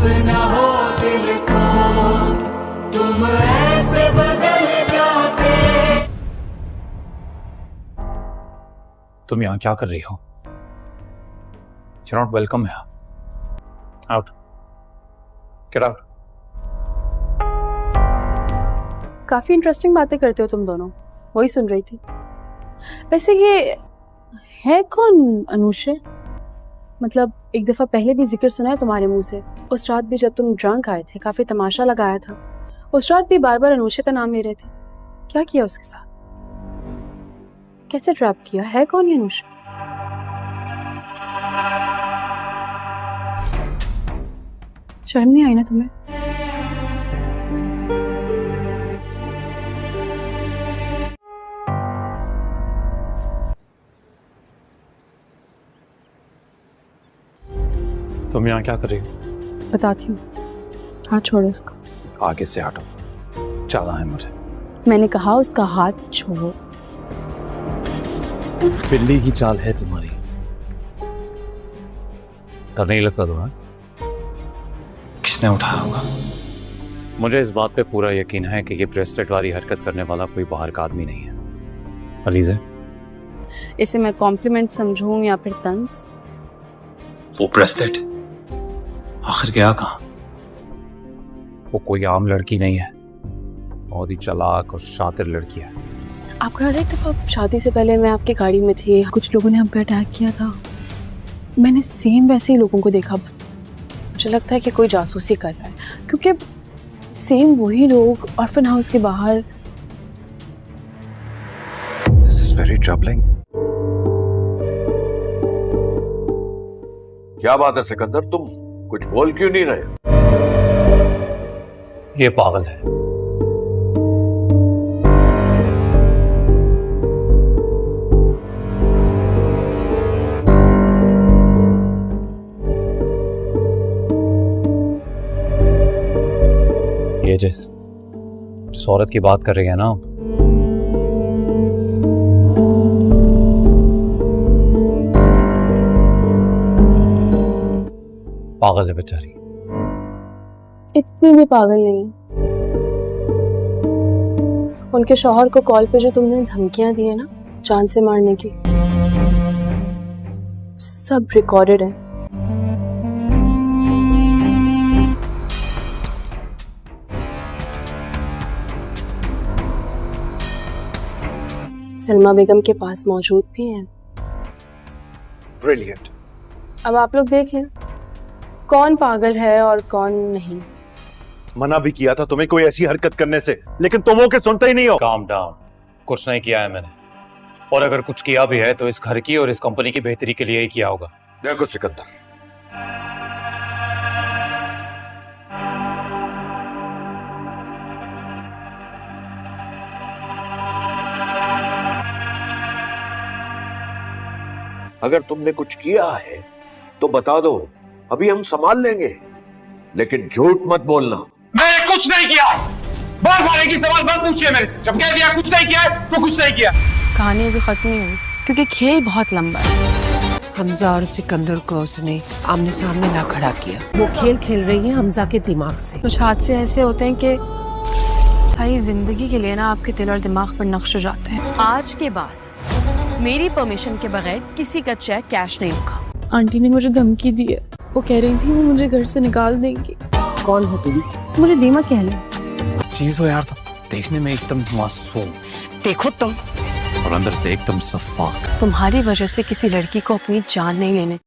न हो दिल को, तुम ऐसे बदल जाते। तुम यहाँ क्या कर रही हो? You're not welcome here. Out. Get out. काफी इंटरेस्टिंग बातें करते हो तुम दोनों, वही सुन रही थी। वैसे ये है कौन अनुषे? मतलब एक दफा पहले भी जिक्र सुना है तुम्हारे मुंह से। उस रात भी जब तुम ड्रंक आए थे, काफी तमाशा लगाया था। उस रात भी बार बार अनुषे का नाम ले रहे थे। क्या किया उसके साथ? कैसे ट्रैप किया? है कौन ये अनुषे? शर्म नहीं आई ना तुम्हें? तुम यहाँ क्या कर रही हो? बताती हूँ, हाथ छोड़ो उसका। आगे से हटो, जाना है मुझे। मैंने कहा उसका हाथ छोड़ो। बिल्ली की चाल है तुम्हारी। डर नहीं लगता तुम्हें? किसने उठाया होगा? मुझे इस बात पे पूरा यकीन है कि ये ब्रेसलेट वाली हरकत करने वाला कोई बाहर का आदमी नहीं है। अलीज़ा, इसे मैं कॉम्प्लीमेंट समझूं या फिर तंज? वो ब्रेसलेट आखिर गया कहाँ? वो कोई आम लड़की नहीं है, बहुत ही चालाक और शातिर लड़की है। आपको याद है कि शादी से पहले मैं आपकी गाड़ी में थी, कुछ लोगों ने हम पे अटैक किया था। मैंने सेम वैसे ही लोगों को देखा। मुझे लगता है कि कोई जासूसी कर रहा है, क्योंकि सेम वही लोग ऑर्फन हाउस के बाहर। This is very troubling. क्या बात है सिकंदर, तुम कुछ बोल क्यों नहीं रहे? ये पागल है। ये जिस औरत की बात कर रही है ना, पागल है बेचारी। इतनी भी पागल नहीं है। उनके शौहर को कॉल पे जो तुमने धमकियां दी है ना, जान से मारने की, सब रिकॉर्डेड है। सलमा बेगम के पास मौजूद भी हैं। ब्रिलियंट। अब आप लोग देख लें कौन पागल है और कौन नहीं। मना भी किया था तुम्हें कोई ऐसी हरकत करने से, लेकिन तुम के सुनते ही नहीं हो। Calm down. कुछ नहीं किया है मैंने, और अगर कुछ किया भी है तो इस घर की और इस कंपनी की बेहतरी के लिए ही किया होगा। देखो सिकंदर, अगर तुमने कुछ किया है तो बता दो, अभी हम संभाल लेंगे, लेकिन झूठ मत बोलना। मैंने कुछ नहीं किया। बार बार एक ही सवाल मत पूछिए मेरे से। जब कह दिया कुछ नहीं किया है तो कुछ नहीं किया। कहानी अभी खत्म नहीं हुई, क्योंकि खेल बहुत लंबा है। हमजा और सिकंदर को उसने आमने सामने ना खड़ा किया। वो खेल खेल रही है हमजा के दिमाग से। कुछ हादसे ऐसे होते हैं कि भाई जिंदगी के लिए ना आपके दिल और दिमाग पर नक्श हो जाते हैं। आज के बाद मेरी परमिशन के बगैर किसी का चेक कैश नहीं होगा। आंटी ने मुझे धमकी दी है। वो कह रही थी वो मुझे घर से निकाल देंगी। कौन हो तुम? मुझे दीमक कह ले। चीज हो यार, तुम देखने में एकदम मासूम, देखो तुम, और अंदर से एकदम सफाक। तुम्हारी वजह से किसी लड़की को अपनी जान नहीं लेने।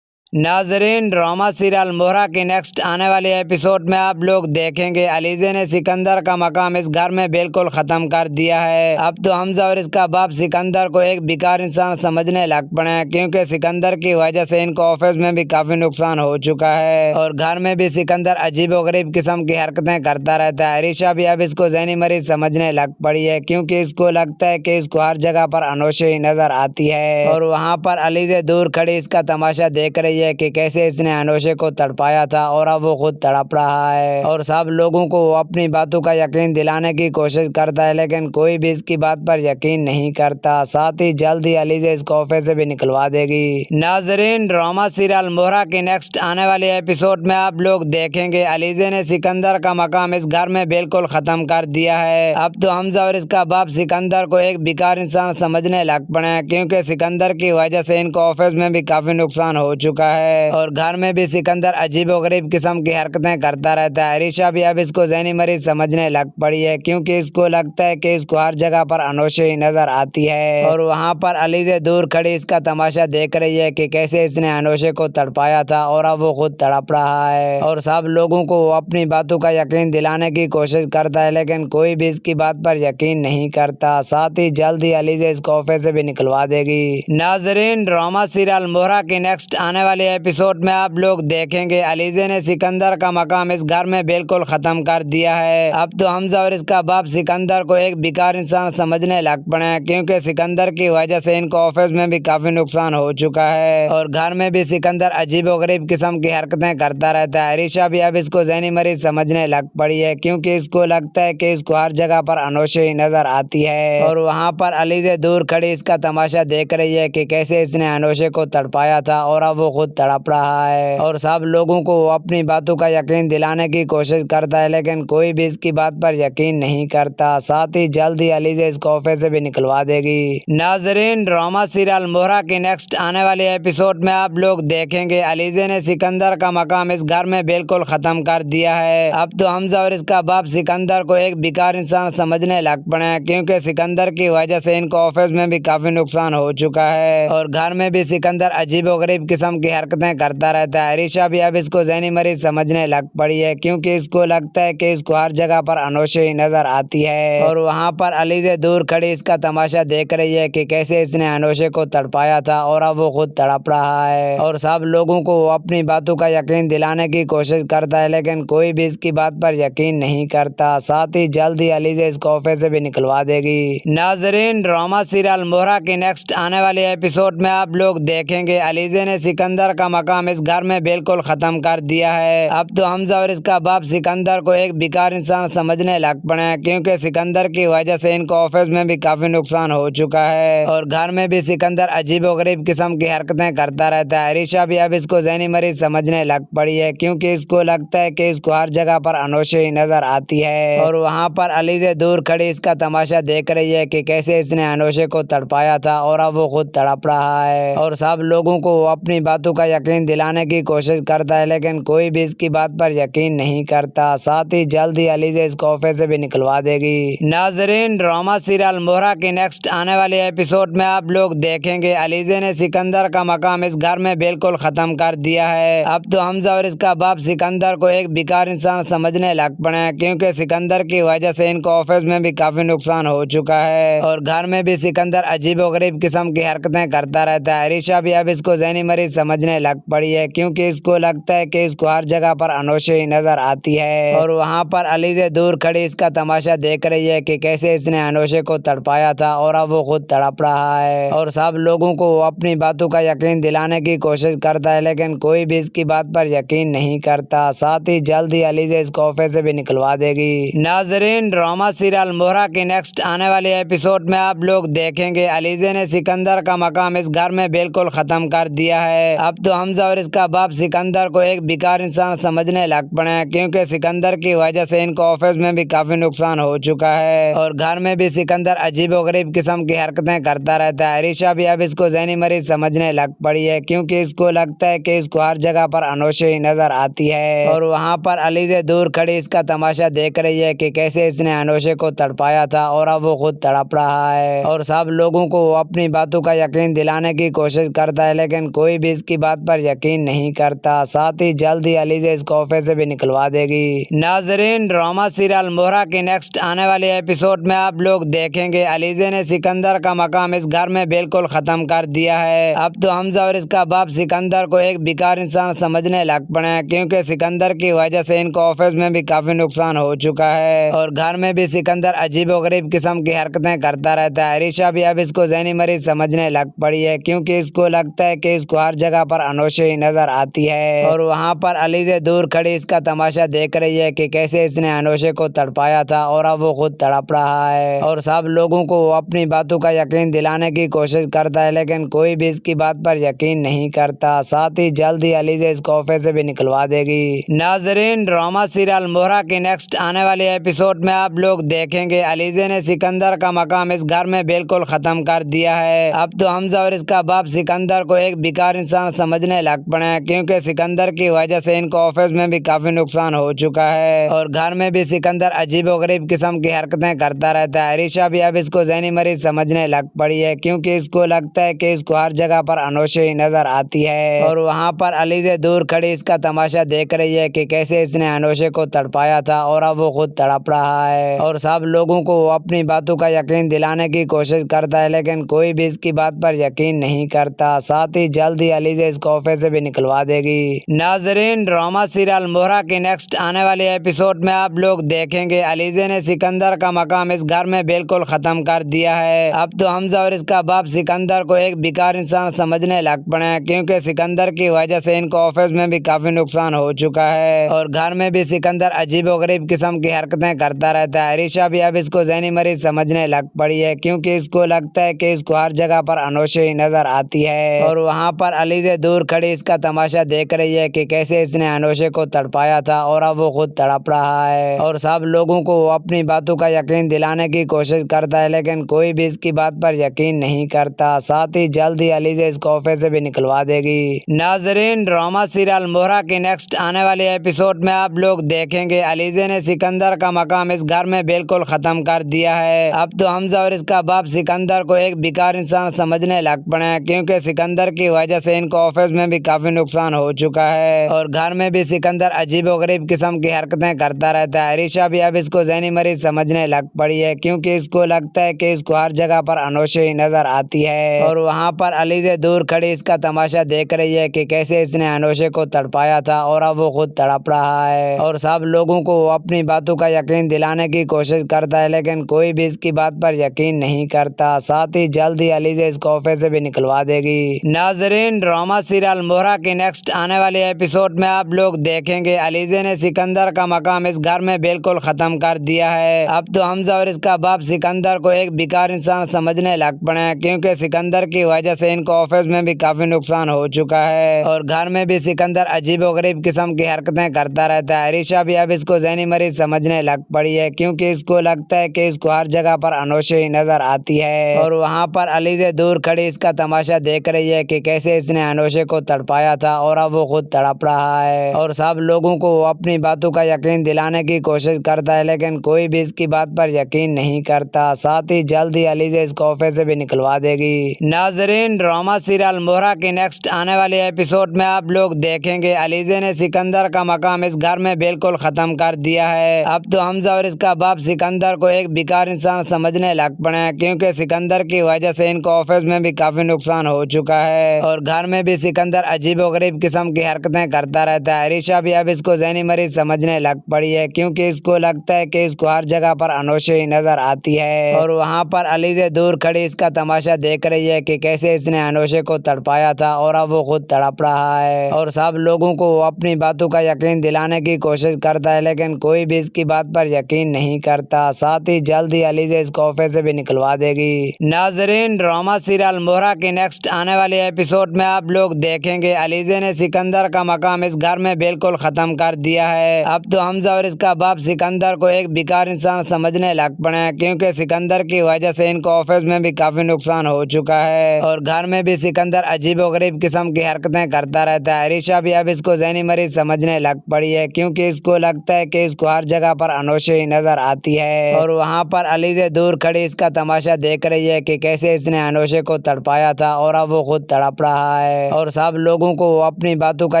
नाजरीन, ड्रामा सीरियल मोहरा के नेक्स्ट आने वाले एपिसोड में आप लोग देखेंगे अलीज़े ने सिकंदर का मकाम इस घर में बिल्कुल ख़त्म कर दिया है। अब तो हमजा और इसका बाप सिकंदर को एक बेकार इंसान समझने लग पड़े हैं, क्योंकि सिकंदर की वजह से इनको ऑफिस में भी काफ़ी नुकसान हो चुका है और घर में भी सिकंदर अजीब व गरीब किस्म की हरकतें करता रहता है। रिशा भी अब इसको ज़हनी मरीज समझने लग पड़ी है, क्योंकि इसको लगता है कि इसको हर जगह पर अनोशे ही नज़र आती है और वहाँ पर अलीज़े दूर खड़ी इसका तमाशा देख रही रही है कि कैसे इसने अनोशे को तड़पाया था और अब वो खुद तड़प रहा है और सब लोगों को वो अपनी बातों का यकीन दिलाने की कोशिश करता है, लेकिन कोई भी इसकी बात पर यकीन नहीं करता। साथ ही जल्द ही अलीज़ा इसको ऑफिस से भी निकलवा देगी। नाजरीन, ड्रामा सीरियल मोहरा की नेक्स्ट आने वाले एपिसोड में आप लोग देखेंगे अलीज़ा ने सिकंदर का मकाम इस घर में बिल्कुल खत्म कर दिया है। अब तो हमजा और इसका बाप सिकंदर को एक बेकार इंसान समझने लग पड़े हैं, क्योंकि सिकंदर की वजह से इनको ऑफिस में भी काफी नुकसान हो चुका है और घर में भी सिकंदर अजीब और गरीब किस्म की हरकतें करता रहता है। अरीशा भी अब इसको ज़हनी मरीज समझने लग पड़ी है, क्योंकि इसको लगता है कि इसको हर जगह पर अनोशे ही नजर आती है और वहाँ पर अलीज़ा दूर खड़ी इसका तमाशा देख रही है कि कैसे इसने अनोशे को तड़पाया था और अब वो खुद तड़प रहा है और सब लोगों को वो अपनी बातों का यकीन दिलाने की कोशिश करता है, लेकिन कोई भी इसकी बात पर यकीन नहीं करता। साथ ही जल्द ही अलीज़ा इसको ऑफिस से भी निकलवा देगी। नाजरीन, ड्रामा सीरियल मोहरा की नेक्स्ट आने वाले एपिसोड में आप लोग देखेंगे अलीज़ा ने सिकंदर का मकाम इस घर में बिल्कुल खत्म कर दिया है। अब तो हमजा और इसका बाप सिकंदर को एक बेकार इंसान समझने लग पड़े हैं, क्योंकि सिकंदर की वजह से इनको ऑफिस में भी काफी नुकसान हो चुका है और घर में भी सिकंदर अजीब और गरीब किस्म की हरकतें करता रहता है। अरीशा भी अब इसको ज़हनी मरीज समझने लग पड़ी है, क्योंकि इसको लगता है कि इसको हर जगह पर अनोशे ही नजर आती है और वहाँ पर अलीज़ा दूर खड़ी इसका तमाशा देख रही है कि कैसे इसने अनोशे को तड़पाया था और अब वो खुद तड़प रहा है और सब लोगों को वो अपनी बातों का यकीन दिलाने की कोशिश करता है, लेकिन कोई भी इसकी बात पर यकीन नहीं करता। साथ ही जल्द ही अलीज़ा इसको ऑफिस से भी निकलवा देगी। नाजरीन, ड्रामा सीरियल मोहरा की नेक्स्ट आने वाले एपिसोड में आप लोग देखेंगे अलीज़ा ने सिकंदर का मकाम इस घर में बिल्कुल खत्म कर दिया है। अब तो हमजा और इसका बाप सिकंदर को एक बेकार इंसान समझने लग पड़े हैं, क्योंकि सिकंदर की वजह से इनको ऑफिस में भी काफी नुकसान हो चुका है और घर में भी सिकंदर अजीब और गरीब किस्म की हरकतें करता रहता है। अरीशा भी अब इसको ज़हनी मरीज समझने लग पड़ी है, क्योंकि इसको लगता है कि इसको हर जगह पर अनोशे ही नजर आती है और वहाँ पर अलीज़ा दूर खड़ी इसका तमाशा देख रही है कि कैसे इसने अनोशे को तड़पाया था और अब वो खुद तड़प रहा है और सब लोगों को वो अपनी बातों का यकीन दिलाने की कोशिश करता है, लेकिन कोई भी इसकी बात पर यकीन नहीं करता। साथ ही जल्द ही अलीज़ा इसको ऑफिस से भी निकलवा देगी। नाजरीन, ड्रामा सीरियल मोहरा की नेक्स्ट आने वाले एपिसोड में आप लोग देखेंगे अलीज़ा ने सिकंदर का मकाम इस घर में बिल्कुल खत्म कर दिया है। अब तो हमजा और इसका बाप सिकंदर को एक बेकार इंसान समझने लग पड़े हैं, क्योंकि सिकंदर की वजह से इनको ऑफिस में भी काफी नुकसान हो चुका है और घर में भी सिकंदर अजीब और गरीब किस्म की हरकतें करता रहता है। अरीशा भी अब इसको ज़हनी मरीज समझने लग पड़ी है, क्योंकि इसको लगता है कि इसको हर जगह पर अनोशे ही नजर आती है और वहाँ पर अलीज़ा दूर खड़ी इसका तमाशा देख रही है कि कैसे इसने अनोशे को तड़पाया था और अब वो खुद तड़प रहा है और सब लोगों को वो अपनी बातों का यकीन दिलाने की कोशिश करता है, लेकिन कोई भी इसकी बात पर यकीन नहीं करता। साथ ही जल्द ही अलीज़ा इसको ऑफिस से भी निकलवा देगी। नाजरीन, ड्रामा सीरियल मोहरा की नेक्स्ट आने वाले एपिसोड में आप लोग देखेंगे अलीज़ा ने सिकंदर का मकाम इस घर में बिल्कुल खत्म कर दिया है। अब तो हमजा और इसका बाप सिकंदर को एक बेकार इंसान समझने लग पड़े हैं, क्योंकि सिकंदर की वजह से इनको ऑफिस में भी काफी नुकसान हो चुका है और घर में भी सिकंदर अजीब और गरीब किस्म की हरकतें करता रहता है। अरीशा भी अब इसको ज़हनी मरीज समझने लग पड़ी है, क्योंकि इसको लगता है कि इसको हर जगह पर अनोशे ही नजर आती है और वहाँ पर अलीज़ा दूर खड़ी इसका तमाशा देख रही है कि कैसे इसने अनोशे को तड़पाया था और अब वो खुद तड़प रहा है और सब लोगों को वो अपनी बातों का यकीन दिलाने की कोशिश करता है, लेकिन कोई भी इसकी बात पर यकीन नहीं करता। साथ ही जल्द ही अलीज़ा इसको ऑफिस से भी निकलवा देगी। नाजरीन, ड्रामा सीरियल मोहरा की नेक्स्ट आने वाले एपिसोड में आप लोग देखेंगे अलीज़ा ने सिकंदर का मकाम इस घर में बिल्कुल खत्म कर दिया है। अब तो हमजा और इसका बाप सिकंदर को एक बेकार इंसान समझने लग पड़े हैं, क्योंकि सिकंदर की वजह से इनको ऑफिस में भी काफी नुकसान हो चुका है और घर में भी सिकंदर अजीब और गरीब किस्म की हरकतें करता रहता है। अरीशा भी अब इसको ज़हनी मरीज समझने लग पड़ी है, क्योंकि इसको लगता है कि इसको हर जगह पर अनोशे ही नजर आती है और वहाँ पर अलीज़ा दूर खड़ी इसका तमाशा देख रही है कि कैसे इसने अनोशे को तड़पाया था और अब वो खुद तड़प रहा है और सब लोगों को वो अपनी बातों का यकीन दिलाने की कोशिश करता है, लेकिन कोई भी इसकी बात पर यकीन नहीं करता। साथ ही जल्द ही अलीज़ा इसको ऑफिस से भी निकलवा देगी। नाजरीन, ड्रामा सीरियल मोहरा की नेक्स्ट आने वाले एपिसोड में आप लोग देखेंगे अलीज़ा ने सिकंदर का मकाम इस घर में बिल्कुल खत्म कर दिया है। अब तो हमजा और इसका बाप सिकंदर को एक बेकार इंसान समझने लग पड़े हैं, क्योंकि सिकंदर की वजह से इनको ऑफिस में भी काफी नुकसान हो चुका है और घर में भी सिकंदर अजीब और गरीब किस्म की हरकतें करता रहता है। अरीशा भी अब इसको ज़हनी मरीज समझने लग पड़ी है, क्योंकि इसको लगता है कि इसको हर जगह पर अनोशे नजर आती है और वहाँ पर अलीज़े दूर खड़ी इसका तमाशा देख रही है कि कैसे इसने अनोशे को तड़पाया था और अब वो खुद तड़प रहा है। और सब लोगों को वो अपनी बातों का यकीन दिलाने की कोशिश करता है, लेकिन कोई भी इसकी बात पर यकीन नहीं करता। साथ ही जल्द ही अलीज़े इस ऑफिस से भी निकलवा देगी। नाजरीन, ड्रामा सीरियल मोहरा की नेक्स्ट आने वाले एपिसोड में आप लोग देखेंगे अलीज़े ने सिकंदर का मकाम इस घर में बिल्कुल खत्म कर दिया है। अब तो हमजा और इसका बाप सिकंदर को एक बेकार इंसान समझने लग पड़े हैं, क्योंकि सिकंदर की वजह से इनको ऑफिस में भी काफी नुकसान हो चुका है और घर में भी सिकंदर अजीब और गरीब किस्म की हरकतें करता रहता है। अरीशा भी अब इसको ज़हनी मरीज समझने लग पड़ी है, क्योंकि इसको लगता है कि इसको हर जगह पर अनोशे ही नजर आती है और वहाँ पर अलीज़े दूर खड़ी इसका तमाशा देख रही है कि कैसे इसने अनोशे को तड़पाया था और अब वो खुद तड़प रहा है। और सब लोगों को वो अपनी बातों का यकीन दिलाने की कोशिश करता है, लेकिन कोई भी इसकी बात पर यकीन नहीं करता। साथ ही जल्द ही अलीज़े इसको ऑफिस से भी निकलवा देगी। नाजरीन, ड्रामा सीरियल मोहरा की नेक्स्ट आने वाले एपिसोड में आप लोग देखेंगे अलीज़े ने सिकंदर का मकाम इस घर में बिल्कुल खत्म कर दिया है। अब तो हमजा और इसका बाप सिकंदर को एक बेकार इंसान समझने लग पड़े हैं, क्योंकि सिकंदर की वजह से इनको ऑफिस में भी काफी नुकसान हो चुका है और घर में भी सिकंदर अजीब और गरीब किस्म की हरकतें करता रहता है। अरीशा भी अब इसको ज़हनी मरीज समझने लग पड़ी है, क्योंकि इसको लगता है कि इसको हर जगह पर अनोशे ही नजर आती है और वहाँ पर अलीज़े दूर खड़ी इसका तमाशा देख रही है कि कैसे इसने अनोशे को तड़पाया था और अब वो खुद तड़प रहा है। और सब लोगों को वो अपनी बातों का यकीन दिलाने की कोशिश करता है, लेकिन कोई भी इसकी बात पर यकीन नहीं करता। साथ ही जल्द ही अलीज़े इसको ऑफिस से भी निकलवा देगी। नाजरीन, ड्रामा सीरियल मोहरा की नेक्स्ट आने वाले एपिसोड में आप लोग देखेंगे अलीज़े ने सिकंदर का मकाम इस घर में बिल्कुल खत्म कर दिया है। अब तो हमजा और इसका बाप सिकंदर को एक बेकार इंसान समझने लग पड़े हैं, क्योंकि सिकंदर की वजह से इनको ऑफिस में भी काफी नुकसान हो चुका है और घर में भी सिकंदर अजीब और गरीब किस्म की हरकतें करता रहता है। अरीशा भी अब इसको ज़हनी मरीज समझने लग पड़ी है, क्योंकि इसको लगता है कि इसको हर जगह पर अनोशे ही नजर आती है और वहाँ पर अलीज़े दूर खड़ी इसका तमाशा देख रही है कि कैसे इसने अनोशे को तड़पाया था और अब वो खुद तड़प रहा है। और सब लोगों को वो अपनी बातों का यकीन दिलाने की कोशिश करता है, लेकिन कोई भी इसकी बात पर यकीन नहीं करता। साथ ही जल्द ही अलीज़े इसको ऑफिस से भी निकलवा देगी। नाजरीन, ड्रामा सीरियल मोहरा की नेक्स्ट आने वाले एपिसोड में आप लोग देखेंगे अलीज़े ने सिकंदर का मकाम इस घर में बिल्कुल खत्म कर दिया है। अब तो हमजा और इसका बाप सिकंदर को एक बेकार इंसान समझने लग पड़े हैं, क्योंकि सिकंदर की वजह से इनको ऑफिस में भी काफी नुकसान हो चुका है और घर में भी सिकंदर अजीब और गरीब किस्म की हरकतें करता रहता है। अरीशा भी अब इसको ज़हनी मरीज समझने लग पड़ी है, क्योंकि इसको लगता है कि इसको हर जगह पर अनोशे ही नजर आती है और वहाँ पर अलीज़े दूर खड़ी इसका तमाशा देख रही है कि कैसे इसने अनोशे को तड़पाया था और अब वो खुद तड़प रहा है। और सब लोगों को वो अपनी बातों का यकीन दिलाने की कोशिश करता है, लेकिन कोई भी इसकी बात पर यकीन नहीं करता। साथ ही जल्द ही अलीज़े इसको ऑफिस से भी निकलवा देगी। नाजरीन, ड्रामा सीरियल मोहरा की नेक्स्ट आने वाले एपिसोड में आप लोग देखेंगे अलीज़े ने सिकंदर का मकाम इस घर में बिल्कुल खत्म कर दिया है। अब तो हमजा और इसका बाप सिकंदर को एक बेकार इंसान समझने लग पड़े हैं, क्योंकि सिकंदर की वजह से इनको ऑफिस में भी काफी नुकसान हो चुका है और घर में भी सिकंदर अजीब और गरीब किस्म की हरकतें करता रहता है। अरीशा भी अब इसको ज़हनी मरीज समझने लग पड़ी है, क्योंकि इसको लगता है कि इसको हर जगह पर अनोशे ही नजर आती है और वहाँ पर अलीज़े दूर खड़ी इसका तमाशा देख रही है कि कैसे इसने अनोशे को तड़पाया था और अब वो खुद तड़प रहा है। और सब लोगों को वो अपनी बातों का यकीन दिलाने की कोशिश करता है, लेकिन कोई भी इसकी बात पर यकीन नहीं करता। साथ ही जल्द ही अलीज़े इसको ऑफिस से भी निकलवा देगी। नाजरीन, ड्रामा सीरियल मोहरा की नेक्स्ट आने वाले एपिसोड में आप लोग देखेंगे अलीज़े ने सिकंदर का मकाम इस घर में बिल्कुल खत्म कर दिया है। अब तो हमजा और इसका बाप सिकंदर को एक बेकार इंसान समझने लग पड़े हैं, क्योंकि सिकंदर की वजह से इनको ऑफिस में भी काफी नुकसान हो चुका है और घर में भी सिकंदर अजीब और गरीब किस्म की हरकतें करता रहता है। अरीशा भी अब इसको ज़हनी मरीज समझने लग पड़ी है, क्योंकि इसको लगता है कि इसको हर जगह पर अनोशे ही नजर आती है और वहाँ पर अलीज़े दूर खड़ी इसका तमाशा देख रही है कि कैसे इसने अनोशे को तड़पाया था और अब वो खुद तड़प रहा है। और सब लोगों को वो अपनी बातों का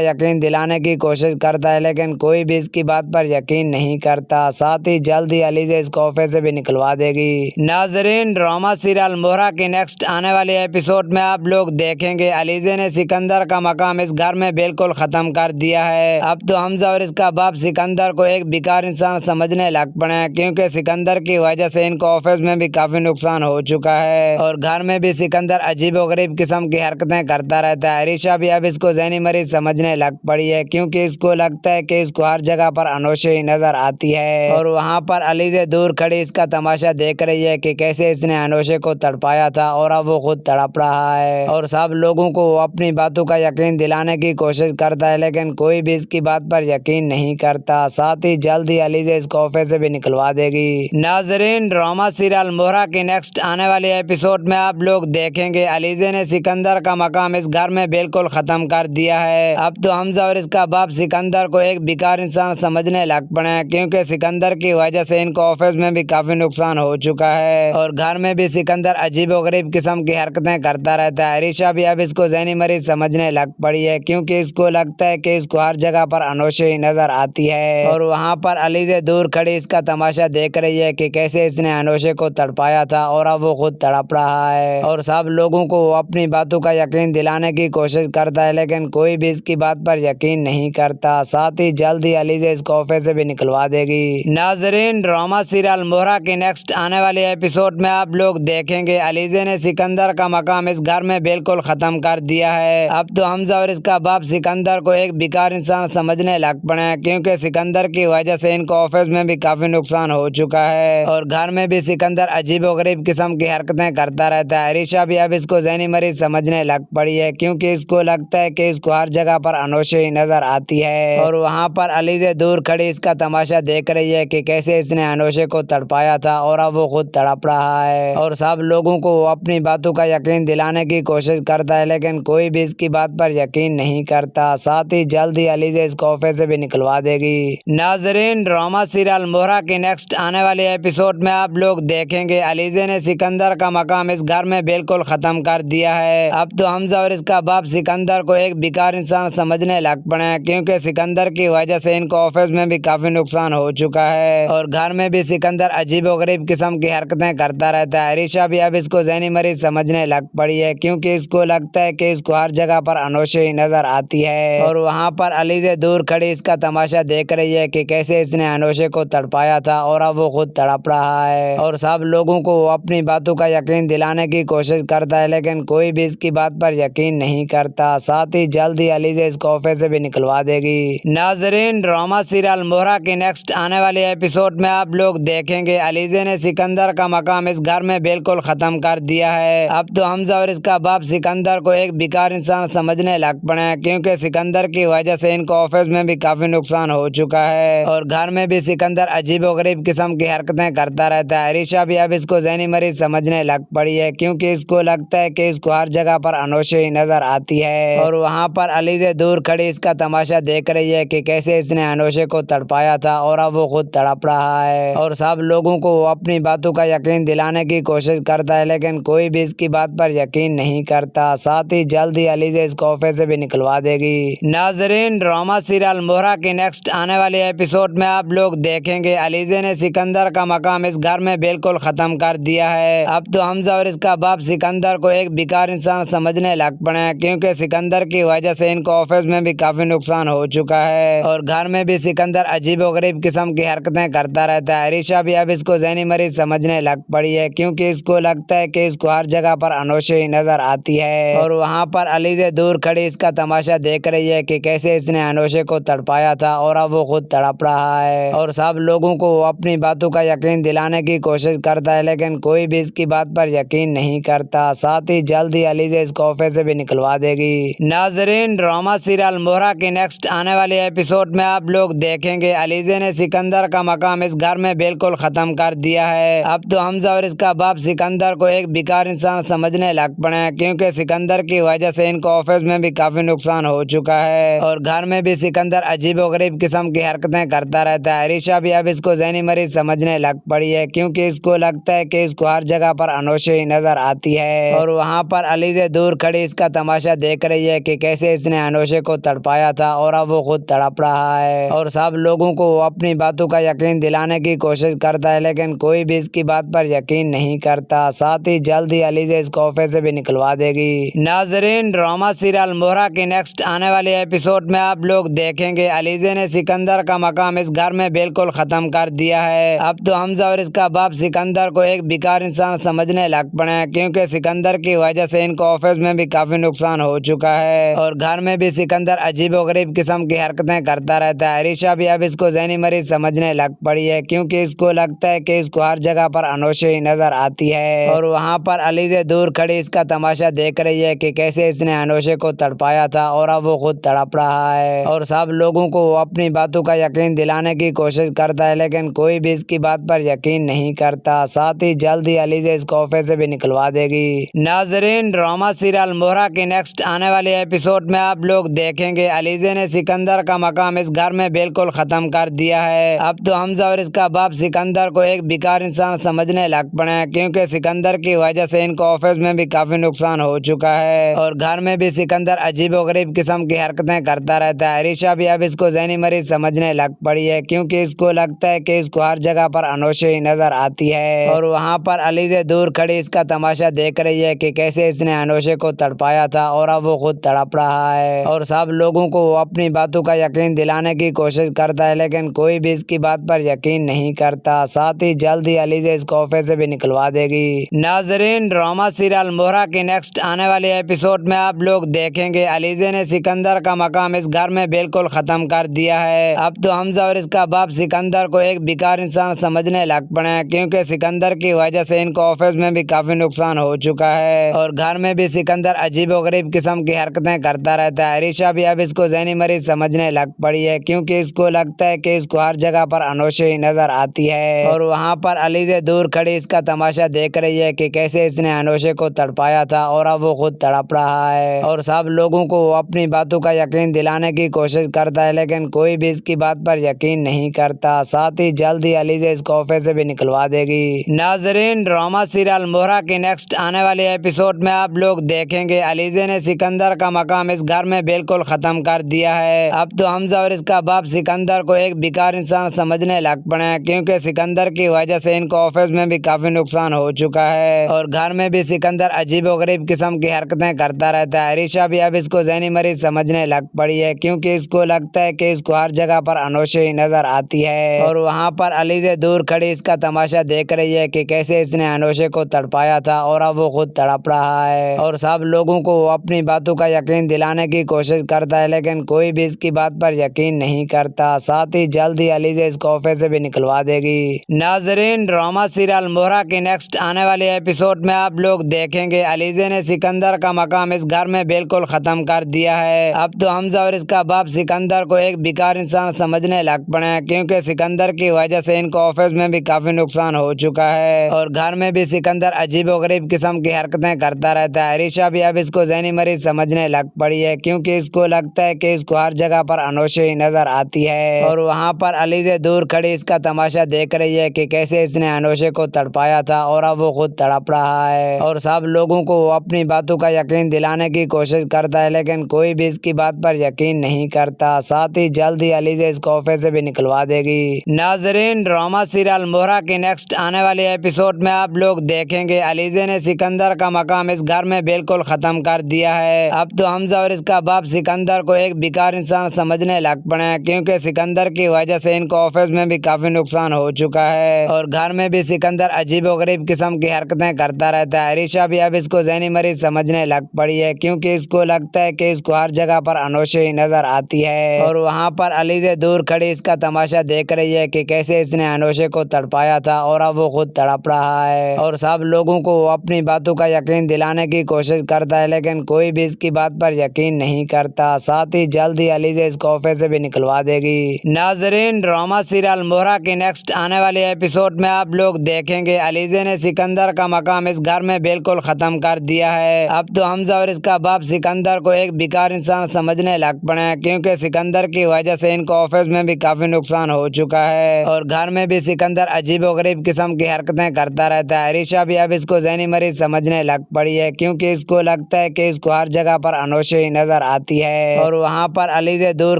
यकीन दिलाने की कोशिश करता है, लेकिन कोई भी इसकी बात पर यकीन नहीं करता। साथ ही जल्द ही अलीज़े इसको ऑफिस से भी निकलवा देगी। नाजरीन, ड्रामा सीरियल मोहरा की नेक्स्ट आने वाले एपिसोड में आप लोग देखेंगे अलीज़े ने सिकंदर का मकाम इस घर में बिल्कुल खत्म कर दिया है। अब तो हमजा और इसका बाप सिकंदर को एक बेकार इंसान समझने लग पड़े हैं, क्योंकि सिकंदर की वजह से इनको ऑफिस में भी काफी नुकसान हो चुका है और घर में भी सिकंदर अजीब और गरीब किस्म की हरकतें करता रहता है। है अरीशा भी अब इसको ज़हनी मरीज समझने लग पड़ी है, क्योंकि इसको लगता है कि इसको हर जगह पर अनोशे ही नजर आती है। और वहाँ पर अली से दूर खड़ी इसका तमाशा देख रही है कि कैसे इसने अनोशे को तड़पाया था और अब वो खुद तड़प रहा है। और सब लोगों को वो अपनी बातों का यकीन दिलाने की कोशिश करता है, लेकिन कोई भी इसकी बात पर यकीन नहीं करता। साथ ही जल्द ही अली से इस कोफे से भी निकलवा देगी। नाजरीन, ड्रामा सीरियल मोहरा की नेक्स्ट आने वाले एपिसोड में आप लोग देखेंगे अलीजे ने सिकंदर का मकाम इस घर में बिल्कुल खत्म कर दिया है। अब तो हमजा और इसका बाप सिकंदर को एक बेकार इंसान समझने लग पड़े हैं, क्योंकि सिकंदर की वजह से इनको ऑफिस में भी काफी नुकसान हो चुका है और घर में भी सिकंदर अजीब और गरीब किस्म की हरकतें करता रहता है। अरीशा भी अब इसको ज़हनी मरीज समझने लग पड़ी है, क्योंकि इसको लगता है कि इसको हर जगह पर अनोशे ही नजर आती है। और वहाँ पर अली से दूर खड़ी इसका तमाशा देख रही है कि कैसे इसने अनोशे को तड़पाया था और अब वो खुद तड़प रहा है। और सब लोगों को वो अपनी बातों का यकीन दिलाने की कोशिश करता है, लेकिन कोई भी इसकी बात पर यकीन नहीं करता। साथ ही जल्द ही अली से इस कोफे से भी निकलवा देगी। नाजरीन, ड्रामा सीरियल मोहरा की नेक्स्ट आने वाले एपिसोड में आप लोग देखेंगे अलीजे ने सिकंदर का मकाम इस घर में बिल्कुल खत्म कर दिया है। अब तो हमजा और इसका बाप सिकंदर को एक बेकार इंसान समझने लग पड़े हैं, क्योंकि सिकंदर की वजह से इनको ऑफिस में भी काफी नुकसान हो चुका है और घर में भी सिकंदर अजीब और गरीब किस्म की हरकतें करता रहता है। अरीशा भी अब इसको ज़हनी मरीज समझने लग पड़ी है, क्योंकि इसको लगता है कि इसको हर जगह पर अनोशे ही नजर आती है। और वहाँ पर अली से दूर खड़ी इसका तमाशा देख रही है कि कैसे इसने अनोशे को तड़पाया था और अब वो खुद तड़प रहा है। और सब लोगों को वो अपनी बातों का यकीन दिलाने की कोशिश करता है, लेकिन कोई भी इसकी बात पर यकीन नहीं करता। साथ ही जल्द ही अली से इस कोफे से भी निकलवा देगी। नाजरीन, ड्रामा सीरियल मोहरा की नेक्स्ट आने वाले एपिसोड में आप लोग देखेंगे अलीजे ने सिकंदर का मकाम इस घर में बिल्कुल खत्म कर दिया है। अब तो हमजा और इसका बाप सिकंदर को एक बेकार इंसान समझने लग पड़े हैं, क्योंकि सिकंदर की वजह से इनको ऑफिस में भी काफी नुकसान हो चुका है और घर में भी सिकंदर अजीब और गरीब किस्म की हरकतें करता रहता है। अरीशा भी अब इसको ज़हनी मरीज समझने लग पड़ी है, क्योंकि इसको लगता है कि इसको हर जगह पर अनोशे ही नजर आती है। और वहाँ पर अली से दूर खड़ी इसका तमाशा देख रही है कि कैसे इसने अनोशे को तड़पाया था और अब वो खुद तड़प रहा है। और सब लोगों को वो अपनी बातों का यकीन दिलाने की कोशिश करता है, लेकिन कोई भी इसकी बात पर यकीन नहीं करता। साथ ही जल्द ही अली से इस कोफे से भी निकलवा देगी। नाजरीन, ड्रामा सीरियल मोहरा की नेक्स्ट आने वाले एपिसोड में आप लोग देखेंगे अलीजे ने सिकंदर का मकाम इस घर में बिल्कुल खत्म कर दिया है। अब तो हमजा और इसका बाप सिकंदर को एक बेकार इंसान समझने लग पड़े हैं, क्योंकि सिकंदर की वजह से इनको ऑफिस में भी काफी नुकसान हो चुका है और घर में भी सिकंदर अजीब और गरीब किस्म की हरकतें करता रहता है। अरीशा भी अब इसको ज़हनी मरीज समझने लग पड़ी है, क्योंकि इसको लगता है कि इसको हर जगह पर अनोशे ही नजर आती है। और वहाँ पर अली से दूर खड़ी इसका तमाशा देख रही है कि कैसे इसने अनोशे को तड़पाया था और अब वो खुद तड़प रहा है। और सब लोगों को वो अपनी बातों का यकीन दिलाने की कोशिश करता है, लेकिन कोई भी इसकी बात पर यकीन नहीं करता। साथ ही जल्द ही अली से इस कोफे से भी निकलवा देगी। नाजरीन, ड्रामा सीरियल मोहरा की नेक्स्ट आने वाले एपिसोड में आप लोग देखेंगे अलीजे ने सिकंदर का मकाम इस घर में बिल्कुल खत्म कर दिया है। अब तो हमजा और इसका बाप सिकंदर को एक बेकार इंसान समझने लग पड़े हैं, क्योंकि सिकंदर की वजह से इनको ऑफिस में भी काफी नुकसान हो चुका है और घर में भी सिकंदर अजीब और गरीब किस्म की हरकतें करता रहता है। अरीशा भी अब इसको ज़हनी मरीज समझने लग पड़ी है, क्योंकि इसको लगता है कि इसको हर जगह पर अनोशे ही नजर आती है। और वहाँ पर अली से दूर खड़ी इसका तमाशा देख रही है कि कैसे इसने अनोशे को तड़पाया था और अब वो खुद तड़प रहा है। और सब लोगों को वो अपनी बातों का यकीन दिलाने की कोशिश करता है, लेकिन कोई भी इसकी बात पर यकीन नहीं करता। साथ ही जल्द ही अली से इस कोफे से भी निकलवा देगी। नाजरीन, ड्रामा सीरियल मोहरा की नेक्स्ट आने वाले एपिसोड में आप लोग देखेंगे अलीजे ने सिकंदर का मकाम इस घर में बिल्कुल खत्म कर दिया है। अब तो हमजा और इसका बाप सिकंदर को एक बेकार इंसान समझने लग पड़े हैं, क्योंकि सिकंदर की वजह से इनको ऑफिस में भी काफी नुकसान हो चुका है और घर में भी सिकंदर अजीब और गरीब किस्म की हरकतें करता रहता है। अरीशा भी अब इसको ज़हनी मरीज समझने लग पड़ी है, क्योंकि इसको लगता है कि इसको हर जगह पर अनोशे ही नजर आती है। और वहाँ पर अली से दूर खड़ी इसका तमाशा देख रही है कि कैसे इसने अनोशे को तड़पाया था और अब वो खुद तड़प रहा है। और सब लोगों को वो अपनी बातों का यकीन दिलाने की कोशिश करता है, लेकिन कोई भी इसकी बात पर यकीन नहीं करता। साथ ही जल्द ही अली से इस कोफे से भी निकलवा देगी। नाजरीन, ड्रामा सीरियल मोहरा की नेक्स्ट आने वाले एपिसोड में आप लोग देखेंगे अलीजे ने सिकंदर का मकाम इस घर में बिल्कुल खत्म कर दिया है। अब तो हमजा और इसका बाप सिकंदर को एक बेकार इंसान समझने लग पड़े हैं, क्योंकि सिकंदर की वजह से इनको ऑफिस में भी काफी नुकसान नुकसान हो चुका है और घर में भी सिकंदर अजीबोगरीब किस्म की हरकतें करता रहता है। अरीशा भी अब इसको ज़हनी मरीज समझने लग पड़ी है क्योंकि इसको लगता है कि इसको हर जगह पर अनोशे ही नजर आती है और वहाँ पर अली से दूर खड़ी इसका तमाशा देख रही है कि कैसे इसने अनोशे को तड़पाया था और अब वो खुद तड़प रहा है और सब लोगों को अपनी बातों का यकीन दिलाने की कोशिश करता है, लेकिन कोई भी इसकी बात पर यकीन नहीं करता। साथ ही जल्द ही अली से इस कोफे से भी निकलवा देगी। नाजरीन, ड्रामा सीरियल मोहरा की नेक्स्ट आने वाले एपिसोड में आप लोग देखेंगे अलीजे ने सिकंदर का मकाम इस घर में बिल्कुल खत्म कर दिया है। अब तो हमजा और इसका बाप सिकंदर को एक बेकार इंसान समझने लग पड़े हैं क्योंकि सिकंदर की वजह से इनको ऑफिस में भी काफी नुकसान हो चुका है और घर में भी सिकंदर अजीबोगरीब किस्म की हरकतें करता रहता है। अरीशा भी अब इसको ज़हनी मरीज समझने लग पड़ी है क्योंकि इसको लगता है कि इसको हर जगह पर अनोशे ही नजर आती है और वहाँ पर अली से दूर खड़ी इसका तमाशा देख रही है कि कैसे इसने अनोशे को तड़पाया था और अब वो खुद तड़प रहा है और सब लोगों को अपनी बातों का यकीन दिलाने की कोशिश करता है, लेकिन कोई भी इसकी बात पर यकीन नहीं करता। साथ ही जल्द ही अली से इस कोफे से भी निकलवा देगी। नाजरीन, ड्रामा सीरियल मोहरा की नेक्स्ट आने वाले एपिसोड में आप लोग देखेंगे अलीजे ने सिकंदर का मकाम इस घर में बिल्कुल खत्म कर दिया है। अब तो हमजा और इसका बाप सिकंदर को एक बेकार इंसान समझने लग पड़े हैं क्योंकि सिकंदर की वजह से इनको ऑफिस में भी काफी नुकसान हो चुका है और घर में भी सिकंदर अजीबोगरीब किस्म की हरकतें करता रहता है। अरीशा भी अब इसको ज़हनी मरीज समझने लग पड़ी है क्योंकि इसको लगता है कि इसको हर जगह पर अनोशे ही नजर आती है और वहाँ पर अली से दूर खड़ी इसका तमाशा देख रही है कि कैसे इसने अनोशे को तड़पाया था और अब वो खुद तड़प रहा है और सब लोगों को अपनी बातों का यकीन दिलाने की कोशिश करता है, लेकिन कोई भी इसकी बात पर यकीन नहीं करता। साथ ही जल्द ही अली से इस कोफे से भी निकलवा देगी। नाजरीन, ड्रामा सीरियल मोहरा की नेक्स्ट आने वाले एपिसोड में आप लोग देखेंगे अलीजे ने सिकंदर का मकाम इस घर में बिल्कुल खत्म कर दिया है। अब तो हमजा और इसका बाप सिकंदर को एक बेकार इंसान समझने लग पड़े हैं क्योंकि सिकंदर की वजह से इनको ऑफिस में भी काफी नुकसान हो चुका है और घर में भी सिकंदर अजीबोगरीब किस्म की हरकतें करता रहता है। अरीशा भी अब इसको ज़हनी मरीज समझने लग पड़ी है क्योंकि इसको लगता है कि इसको हर जगह पर अनोशे ही नजर आती है और वहाँ पर अली से दूर खड़ी इसका तमाशा देख रही है कि कैसे इसने अनोशे को तड़पाया था और अब वो खुद तड़प रहा है और सब लोगों को अपनी बातों का यकीन दिलाने की कोशिश करता है, लेकिन कोई भी इसकी बात पर यकीन नहीं करता। साथ ही जल्द ही अली से इस कोफे से भी निकलवा देगी। नाजरीन, ड्रामा सीरियल मोहरा की नेक्स्ट आने वाले एपिसोड में आप लोग देखेंगे अलीजे ने सिकंदर का मकाम इस घर में बिल्कुल खत्म कर दिया है। अब तो हमजा और इसका बाप सिकंदर को एक बेकार इंसान समझने लग पड़े हैं क्योंकि सिकंदर की वजह से इनको ऑफिस में भी काफी नुकसान हो चुका है और घर में भी सिकंदर अजीबोगरीब किस्म की हरकतें करता रहता है। अरीशा भी अब इसको ज़हनी मरीज समझने लग पड़ी है क्योंकि इसको लगता है कि इसको हर जगह पर अनोशे ही नजर आती है और वहाँ पर अली से दूर खड़ी इसका तमाशा देख रही है कि कैसे इसने अनोशे को तड़पाया था और अब वो खुद तड़प रहा है और सब लोगों को अपनी बातों का यकीन दिलाने की कोशिश करता है, लेकिन कोई भी इसकी बात पर यकीन नहीं करता। साथ ही जल्द ही अली से इस कोफे से भी निकलवा देगी। नाजरीन, ड्रामा सीरियल मोहरा की नेक्स्ट आने वाले एपिसोड में आप लोग देखेंगे अलीजे ने सिकंदर का मकाम इस घर में बिल्कुल खत्म कर दिया है। अब तो हमजा और इसका बाप सिकंदर को एक बेकार इंसान समझने लग पड़े हैं क्योंकि सिकंदर की वजह से इनको ऑफिस में भी काफी नुकसान हो चुका है और घर में भी सिकंदर अजीबोगरीब किस्म की हरकतें करता रहता है। अरीशा भी अब इसको ज़हनी मरीज समझने लग पड़ी है क्योंकि इसको लगता है कि इसको हर जगह पर अनोशे ही नजर आती है और वहाँ पर अली से दूर खड़ी इसका तमाशा देख रही है कि कैसे इसने अनोशे को तड़पाया था और अब वो खुद तड़प रहा है और सब लोगों को अपनी बातों का यकीन दिलाने की कोशिश करता है, लेकिन कोई भी इसकी बात पर यकीन नहीं करता। साथ ही जल्द ही अली से इस कोफे से भी निकलवा देगी। नाजरीन, ड्रामा सीरियल मोहरा की नेक्स्ट आने वाले एपिसोड में आप लोग देखेंगे अलीजे ने सिकंदर का मकाम इस घर में बिल्कुल खत्म कर दिया है। अब तो हमजा और इसका बाप सिकंदर को एक बेकार इंसान समझने लग पड़े हैं क्योंकि सिकंदर की वजह से इनको ऑफिस में भी काफी नुकसान हो चुका है और घर में भी सिकंदर अजीबोगरीब किस्म की हरकतें करता रहता है। अरीशा भी अब इसको ज़हनी मरीज समझने लग पड़ी है क्योंकि इसको लगता है कि इसको हर जगह पर अनोशे ही नजर आती है और वहाँ पर अली से दूर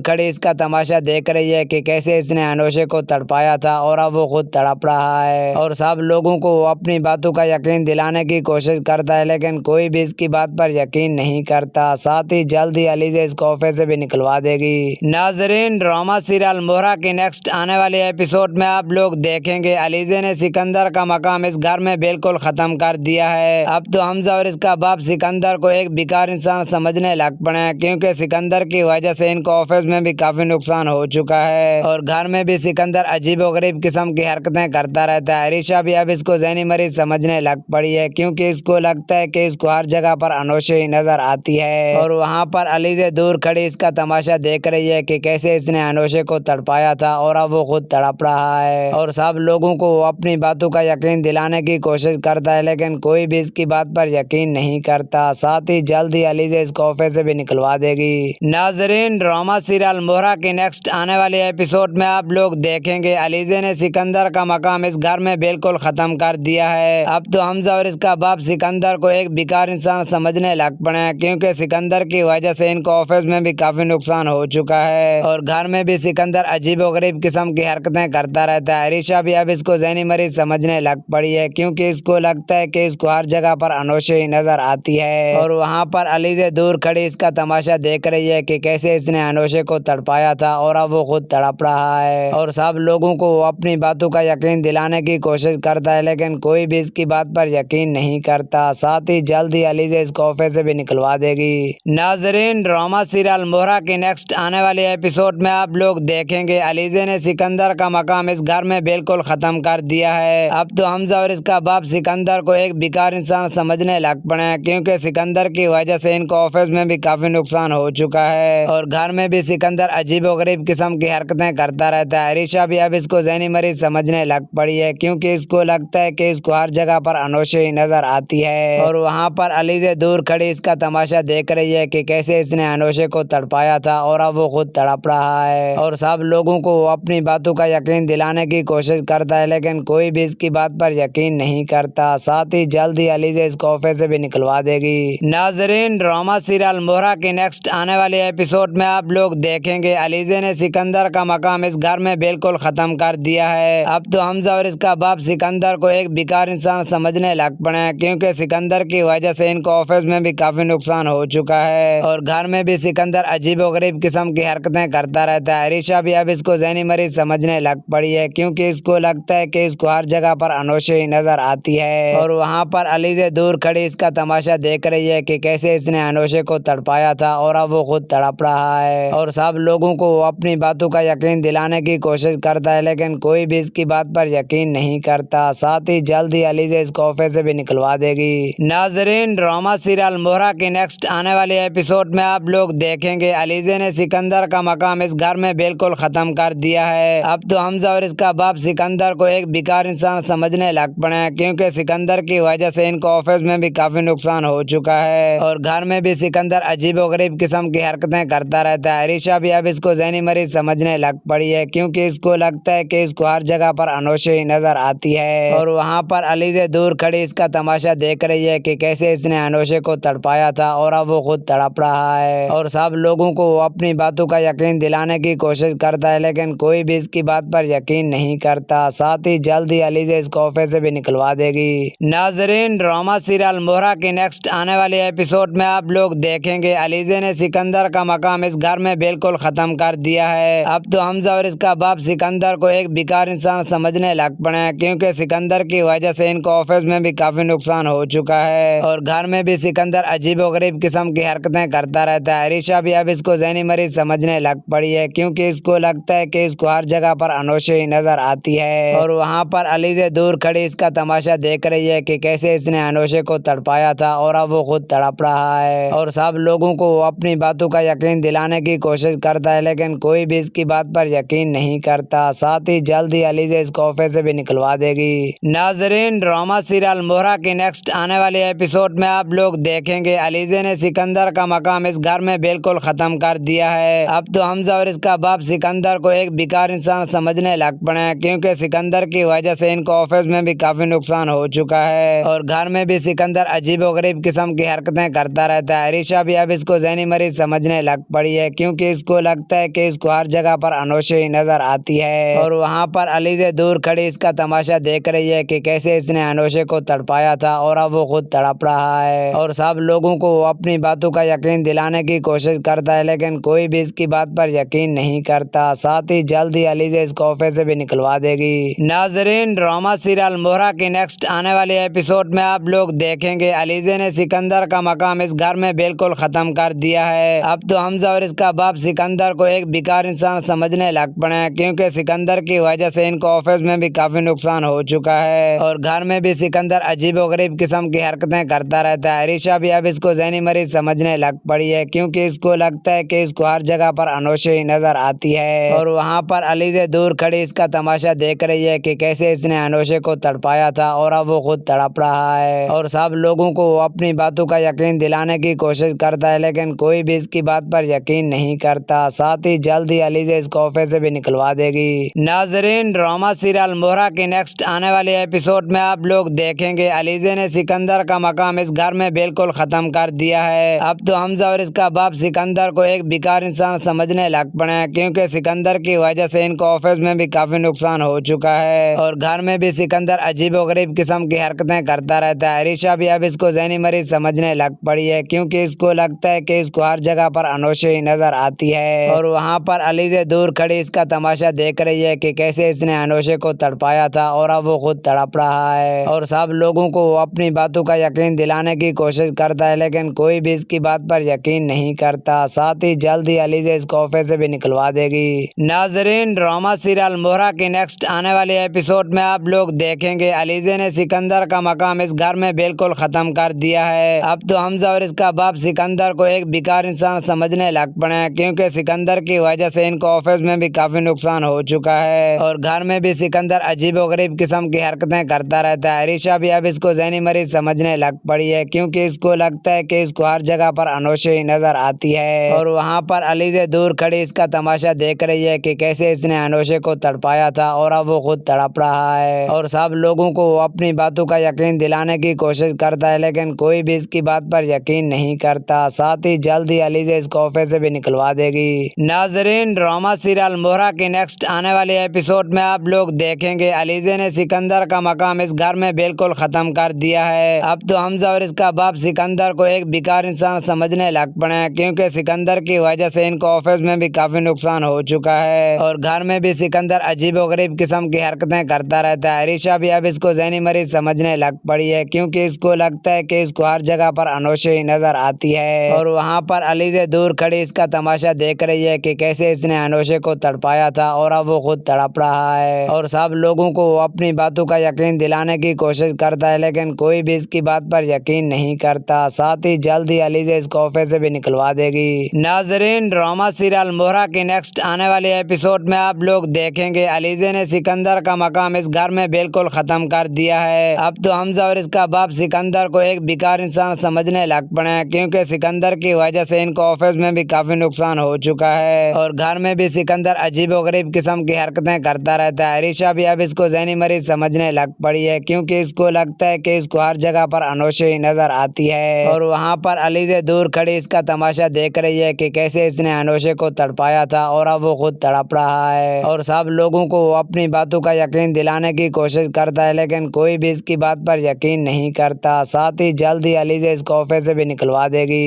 खड़ी इसका तमाशा देख रही है कि कैसे इसने अनोशे को तड़पाया था और अब वो खुद तड़प रहा है और सब लोगों को अपनी बातों का यकीन दिलाने की कोशिश करता है, लेकिन कोई भी इसकी बात पर यकीन नहीं करता। साथ ही जल्द ही अली से इस कोफे से भी निकलवा देगी। नाजरीन, ड्रामा सीरियल मोहरा की नेक्स्ट आने वाले एपिसोड में आप लोग देखेंगे अलीजे ने सिकंदर का मकाम इस घर में बिल्कुल खत्म कर दिया है। अब तो हमजा और इसका बाप सिकंदर को एक बेकार इंसान समझने लग पड़े हैं, क्योंकि सिकंदर की वजह से इनको ऑफिस में भी काफी नुकसान हो चुका है और घर में भी सिकंदर अजीब व गरीब किस्म की हरकतें करता रहता है। अरीशा भी अब इसको ज़हनी मरीज समझने लग पड़ी है, क्योंकि इसको लगता है कि इसको हर जगह पर अनोशे ही नजर आती है और वहाँ पर अलीज़े दूर खड़ी इसका तमाशा देख रही है कि कैसे इसने अनोशे को तड़पाया था और अब वो खुद तड़प रहा है और सब लोगों को अपनी बातों का यकीन दिलाने की कोशिश करता है, लेकिन कोई भी इसकी बात पर यकीन नहीं करता। साथ ही जल्द ही अलीज़े इसको ऑफिस से भी निकलवा देगी। नाजरीन, ड्रामा सीरियल मोहरा की नेक्स्ट आने वाले एपिसोड में आप लोग देखेंगे अलीज़े ने सिकंदर का मकाम इस घर में बिल्कुल खत्म कर दिया है। अब तो हमजा और इसका बाप सिकंदर को एक बेकार इंसान समझने लग पड़े हैं, क्योंकि सिकंदर की वजह से इनको ऑफिस में भी काफी नुकसान हो चुका है और घर में भी सिकंदर अजीब व गरीब किस्म की हरकतें करता रहता है। अरीशा भी अब इसको ज़हनी मरीज समझने लग पड़ी है, क्योंकि इसको लगता है कि इसको हर जगह पर अनोशे ही नजर आती है और वहाँ पर अलीज़े दूर खड़ी इसका तमाशा देख रही है कि कैसे इसने अनोशे को तड़पाया था और अब वो खुद तड़प रहा है और सब लोगों को अपनी बातों का यकीन दिलाने की कोशिश करता है, लेकिन कोई भी इसकी बात पर यकीन नहीं करता। साथ ही जल्द ही अलीज़े इसको ऑफिस से भी निकलवा देगी। नाजरीन, ड्रामा सीरियल मोहरा की नेक्स्ट आने वाले एपिसोड में आप लोग देखेंगे अलीज़े ने सिकंदर का मकाम इस घर में बिल्कुल खत्म कर दिया है। अब तो हमजा और इसका बाप सिकंदर को एक बेकार इंसान समझने लग पड़े हैं, क्योंकि सिकंदर की वजह से इनको ऑफिस में भी काफी नुकसान हो चुका है और घर में भी सिकंदर अजीब व गरीब किस्म की हरकतें करता रहता है। अरीशा भी अब इसको ज़हनी मरीज समझने लग पड़ी है, क्योंकि इसको लगता है कि इसको हर जगह पर अनोशे ही नजर आती है और वहाँ पर अलीज़े दूर खड़ी इसका तमाशा देख रही है कि कैसे इसने अनोशे को तड़पाया था और अब वो खुद तड़प रहा है और सब लोगों को अपनी बातों का यकीन दिलाने की कोशिश करता है, लेकिन कोई भी इसकी बात पर यकीन नहीं करता। साथ ही जल्द ही अलीज़े इसको ऑफिस से भी निकलवा देगी। नाजरीन, ड्रामा सीरियल मोहरा की नेक्स्ट आने वाले एपिसोड में आप लोग देखेंगे अलीज़े ने सिकंदर का मकाम इस घर में बिल्कुल खत्म कर दिया है। अब तो हमजा और इसका बाप सिकंदर को एक बेकार इंसान समझने लग पड़े हैं, क्योंकि सिकंदर की वजह से इनको ऑफिस में भी काफी नुकसान हो चुका है और घर में भी सिकंदर अजीब व गरीब किस्म की हरकतें करता रहता है। अरीशा भी अब इसको ज़हनी मरीज समझने लग पड़ी है, क्योंकि इसको लगता है कि इसको हर जगह पर अनोशे ही नजर आती है और वहाँ पर अलीज़े दूर खड़ी इसका तमाशा देख रही है कि कैसे इसने अनोशे को तड़पाया था और अब वो खुद तड़प रहा है और सब लोगों को अपनी बातों का यकीन दिलाने की कोशिश करता है, लेकिन कोई भी इसकी बात पर यकीन नहीं करता। साथ ही जल्द ही अलीज़े इसको ऑफिस से भी निकलवा देगी। नाजरीन, ड्रामा सीरियल मोहरा की नेक्स्ट आने वाले एपिसोड में आप लोग देखेंगे अलीज़े ने सिकंदर का मकाम इस घर में बिल्कुल खत्म कर दिया है। अब तो हमजा और इसका बाप सिकंदर को एक बेकार इंसान समझने लग पड़े हैं, क्योंकि सिकंदर की वजह से इनको ऑफिस में भी काफी नुकसान हो चुका है और घर में भी सिकंदर अजीब व गरीब किस्म की हरकतें करता रहता है। अरीशा भी अब इसको ज़हनी मरीज समझने लग पड़ी है, क्योंकि इसको लगता है कि इसको हर जगह पर अनोशे ही नजर आती है और वहाँ पर अलीज़े दूर खड़ी इसका तमाशा देख रही है कि कैसे इसने अनोशे को तड़पाया था और अब वो खुद तड़प रहा है और सब लोगों को अपनी बातों का यकीन दिलाने की कोशिश करता है, लेकिन कोई भी इसकी बात पर यकीन नहीं करता। साथ ही जल्द ही अलीज़े इसको ऑफिस से भी निकलवा देगी। नाजरीन, ड्रामा सीरियल मोहरा की नेक्स्ट आने वाले एपिसोड में आप लोग देखेंगे अलीज़े ने सिकंदर का मकाम इस घर में बिल्कुल खत्म कर दिया है। अब तो हमजा और इसका बाप सिकंदर को एक बेकार इंसान समझने लग पड़े हैं, क्योंकि सिकंदर की वजह से इनको ऑफिस में भी काफी नुकसान हो चुका है और घर में भी सिकंदर अजीब व गरीब किस्म की हरकतें करता रहता है। अरीशा भी अब इसको ज़हनी मरीज समझने लग पड़ी है, क्योंकि इसको लगता है कि इसको हर जगह पर अनोशे ही नजर आती है और वहाँ पर अलीज़े दूर खड़ी इसका तमाशा देख रही है कि कैसे इसने अनोशे को तड़पाया था और अब वो खुद तड़प रहा है और सब लोगों को अपनी बातों का यकीन दिलाने की कोशिश करता है, लेकिन कोई भी इसकी बात पर यकीन नहीं करता। साथ ही जल्द ही अलीज़े इसको ऑफिस से भी निकलवा देगी। नाजरीन, ड्रामा सीरियल मोहरा की नेक्स्ट आने वाले एपिसोड में आप लोग देखेंगे अलीज़े ने सिकंदर का मकाम इस घर में बिल्कुल खत्म कर दिया है। अब तो हमजा और इसका बाप सिकंदर को एक बेकार इंसान समझने लग पड़े हैं, क्योंकि सिकंदर की वजह से इनको ऑफिस में भी काफी नुकसान हो चुका है और घर में भी सिकंदर अजीब व गरीब किस्म की हरकतें करता रहता है। अरीशा भी अब इसको ज़हनी मरीज समझने लग पड़ी है, क्योंकि इसको लगता है कि इसको हर जगह पर अनोशे ही नजर आती है और वहाँ पर अलीज़े दूर खड़ी इसका तमाशा देख रही है कि कैसे इसने अनोशे को तड़पाया था और अब वो खुद तड़प रहा है और सब लोगों को अपनी बातों का यकीन दिलाने की कोशिश करता है, लेकिन कोई भी इसकी बात पर यकीन नहीं करता। साथ ही जल्द ही अलीज़े इसको ऑफिस से भी निकलवा देगी। नाजरीन, ड्रामा सीरियल मोहरा की नेक्स्ट आने वाले एपिसोड में आप लोग देखेंगे अलीज़े ने सिकंदर का मकाम इस घर में बिल्कुल खत्म कर दिया है। अब तो हमजा और इसका बाप सिकंदर को एक बेकार इंसान समझने लग पड़े हैं, क्योंकि सिकंदर की वजह से इनको ऑफिस में भी काफी नुकसान हो चुका है और घर में भी सिकंदर अजीब और गरीब किस्म की हरकतें करता रहता है। अरीशा भी अब इसको ज़हनी मरीज समझने लग पड़ी है, क्योंकि इसको लगता है कि इसको हर जगह पर अनोशे ही नजर आती है और वहाँ पर अलीज़े दूर खड़ी इसका तमाशा देख रही है कि कैसे इसने अनोशे को तड़पाया था और अब वो खुद तड़प रहा है और सब लोगों को अपनी बातों का यकीन दिलाने की कोशिश करता है, लेकिन कोई भी इसकी बात पर यकीन नहीं करता। साथ ही जल्द ही अलीज़े इसको ऑफिस से भी निकलवा देगी। नाजरीन, ड्रामा सीरियल मोहरा की नेक्स्ट आने वाले एपिसोड में आप लोग देखेंगे अलीज़े ने सिकंदर का मकाम इस घर में बिल्कुल खत्म कर दिया है। अब तो हमजा और इसका बाप सिकंदर को एक बेकार इंसान समझने लग पड़े हैं, क्योंकि सिकंदर की वजह से इनको ऑफिस में भी काफी नुकसान हो चुका है और घर में भी सिकंदर अजीब और गरीब किस्म की हरकतें करता रहता है। अरीशा भी अब इसको ज़हनी मरीज समझने लग पड़ी है, क्योंकि इसको लगता है कि इसको हर जगह पर अनोशे ही नजर आती है और वहाँ पर अलीज़े दूर खड़ी इसका तमाशा देख रही है कि कैसे इसने अनोशे को तड़पाया था और अब वो खुद तड़प रहा है और सब लोगों को अपनी बातों का यकीन दिलाने की कोशिश करता है, लेकिन कोई भी इसकी बात पर यकीन नहीं करता। साथ ही जल्द ही अलीज़े इसको ऑफिस से भी निकलवा देगी। नाजरीन, ड्रामा सीरियल मोहरा की नेक्स्ट आने वाले एपिसोड में आप लोग देखेंगे अलीज़े ने सिकंदर का मकाम इस घर में बिल्कुल खत्म कर दिया है। अब तो हमजा और इसका बाप सिकंदर को एक बेकार इंसान समझने लग पड़े हैं, क्योंकि सिकंदर की वजह से इनको ऑफिस में भी काफी नुकसान हो चुका है और घर में भी सिकंदर अजीब और गरीब किस्म की हरकतें करता रहता है। अरीशा भी अब इसको ज़हनी मरीज समझने लग पड़ी है, क्योंकि इसको लगता है कि इसको हर जगह पर अनोशे ही नजर आती है और वहाँ पर अलीज़े दूर खड़ी इसका तमाशा देख रही है कि कैसे इसने अनोशे को तड़पाया था और अब वो खुद तड़प रहा है और सब लोगों को अपनी बातों का यकीन दिलाने की कोशिश करता है, लेकिन कोई भी इसकी बात पर यकीन नहीं करता। साथ ही जल्द ही अलीज़े इसको ऑफिस से भी निकलवा देगी। नाजरीन, ड्रामा सीरियल मोहरा की नेक्स्ट आने वाले एपिसोड में आप लोग देखेंगे अलीज़े ने सिकंदर का मकाम इस घर में बिल्कुल खत्म कर दिया है। अब तो हमजा और इसका बाप सिकंदर को एक बेकार इंसान समझने लग पड़े हैं, क्योंकि सिकंदर की वजह से इनको ऑफिस में भी काफी नुकसान हो चुका है और घर में भी सिकंदर अजीब और गरीब किस्म की हरकतें करता रहता है। अरीशा भी अब इसको ज़हनी मरीज समझने लग पड़ी है, क्योंकि इसको लगता है कि इसको हर जगह पर अनोशे ही नजर आती है और वहाँ पर अलीज़े दूर खड़ी इसका तमाशा देख रही है कि कैसे इसने अनोशे को तड़पाया था और अब वो खुद तड़प रहा है और सब लोगों को अपनी बातों का यकीन दिलाने की कोशिश करता है, लेकिन कोई भी इसकी बात पर यकीन नहीं करता। साथ ही जल्द ही अलीज़े इसको ऑफिस से भी निकलवा देगी। नाजरीन, ड्रामा सीरियल मोहरा की नेक्स्ट आने वाले एपिसोड में आप लोग देखेंगे अलीज़े ने सिकंदर का मकाम इस घर में बिल्कुल खत्म कर दिया है। अब तो हमजा और इसका बाप सिकंदर को एक बेकार इंसान समझने लग पड़े हैं, क्योंकि सिकंदर की वजह से इनको ऑफिस में भी काफी नुकसान हो चुका है और घर में भी सिकंदर अजीब और गरीब किस्म की हरकतें करता रहता है। अरीशा भी अब इसको ज़हनी मरीज समझने लग पड़ी है, क्योंकि इसको लगता है कि इसको हर जगह पर अनोशे ही नजर आती है और वहाँ पर अलीज़े दूर खड़ी इसका तमाशा देख रही है कि कैसे इसने अनोशे को तड़पाया था और अब वो खुद तड़प रहा है और सब लोगों को अपनी बातों का यकीन दिलाने की कोशिश करता है, लेकिन कोई भी इसकी बात पर यकीन नहीं करता। साथ ही जल्द ही अलीज़े इसको ऑफिस से भी निकलवा देगी।